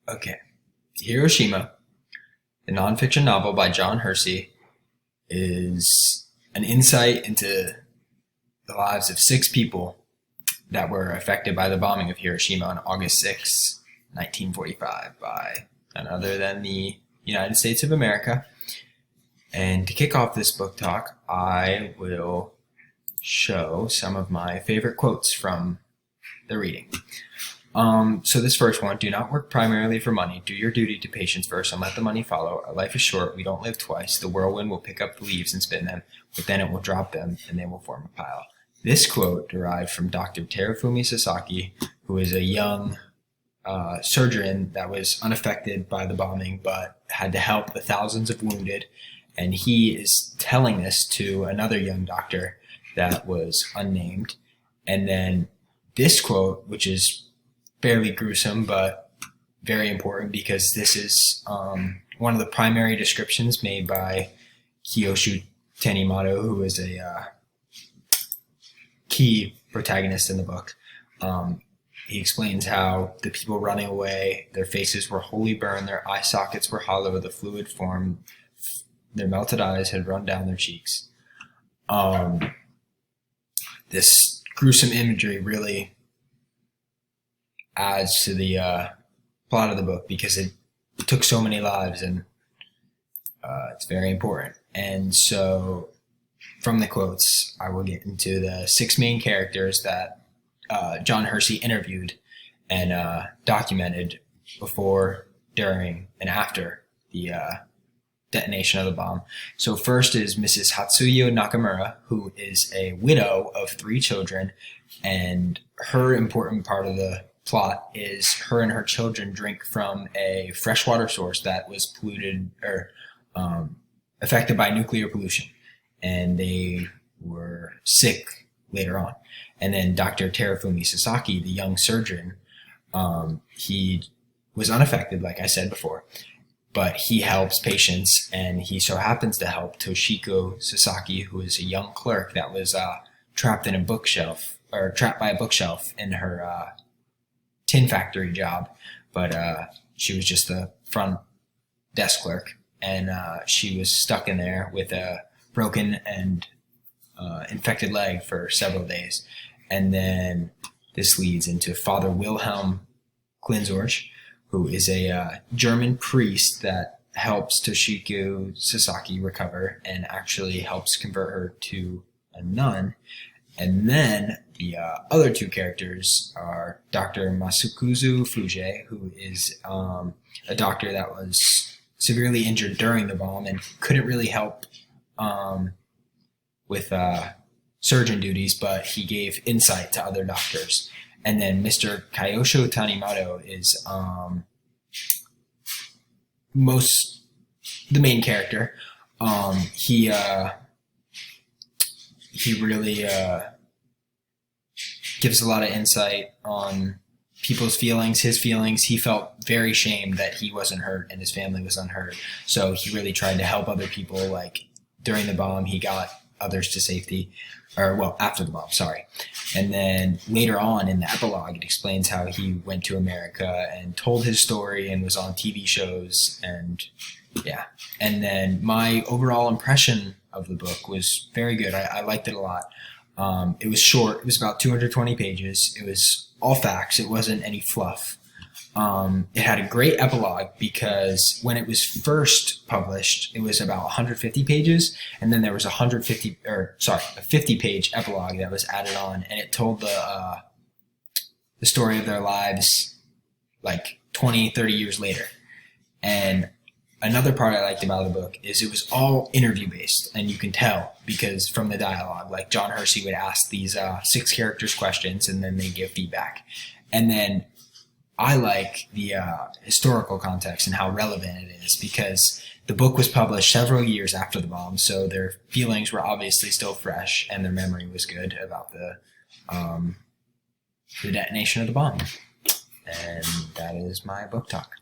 Okay. Hiroshima, the nonfiction novel by John Hersey, is an insight into the lives of six people that were affected by the bombing of Hiroshima on August 6th, 1945, by none other than the United States of America. And to kick off this book talk, I will show some of my favorite quotes from the reading. So this first one: do not work primarily for money. Do your duty to patients first and let the money follow. Our life is short. We don't live twice. The whirlwind will pick up the leaves and spin them, but then it will drop them and they will form a pile. This quote derived from Dr. Terafumi Sasaki, who is a young surgeon that was unaffected by the bombing but had to help the thousands of wounded. And he is telling this to another young doctor that was unnamed. And then this quote, which is fairly gruesome but very important, because this is one of the primary descriptions made by Kiyoshu Tanimoto, who is a key protagonist in the book. He explains how the people running away, their faces were wholly burned, their eye sockets were hollow, the fluid formed, their melted eyes had run down their cheeks. This gruesome imagery really adds to the plot of the book because it took so many lives, and it's very important. And so from the quotes, I will get into the six main characters that John Hersey interviewed and documented before, during, and after the detonation of the bomb. So first is Mrs. Hatsuyo Nakamura, who is a widow of three children, and her important part of the plot is her and her children drink from a freshwater source that was polluted or affected by nuclear pollution, and they were sick later on. And then Dr. Terafumi Sasaki, the young surgeon, he was unaffected, like I said before, but he helps patients, and he so happens to help Toshiko Sasaki, who is a young clerk that was trapped by a bookshelf in her tin factory job, but she was just a front desk clerk, and she was stuck in there with a broken and infected leg for several days. And then this leads into Father Wilhelm Klinzorch, who is a German priest that helps Toshiko Sasaki recover and actually helps convert her to a nun. And then the other two characters are Dr. Masukuzu Fuje, who is a doctor that was severely injured during the bomb and couldn't really help with surgeon duties, but he gave insight to other doctors. And then Mr. Kiyosho Tanimoto is the main character. He really gives a lot of insight on people's feelings, his feelings. He felt very shamed that he wasn't hurt and his family was unhurt. So he really tried to help other people. Like during the bomb, he got others to safety, after the bomb, sorry. And then later on in the epilogue, it explains how he went to America and told his story and was on TV shows, and yeah. And then my overall impression of the book was very good. I liked it a lot. It was short. It was about 220 pages. It was all facts. It wasn't any fluff. It had a great epilogue because when it was first published, it was about 150 pages, and then there was a 50-page epilogue that was added on, and it told the story of their lives like 20, 30 years later. And another part I liked about the book is it was all interview based, and you can tell because from the dialogue, like John Hersey would ask these six characters questions, and then they give feedback. And then I like the historical context and how relevant it is, because the book was published several years after the bomb, so their feelings were obviously still fresh and their memory was good about the detonation of the bomb. And that is my book talk.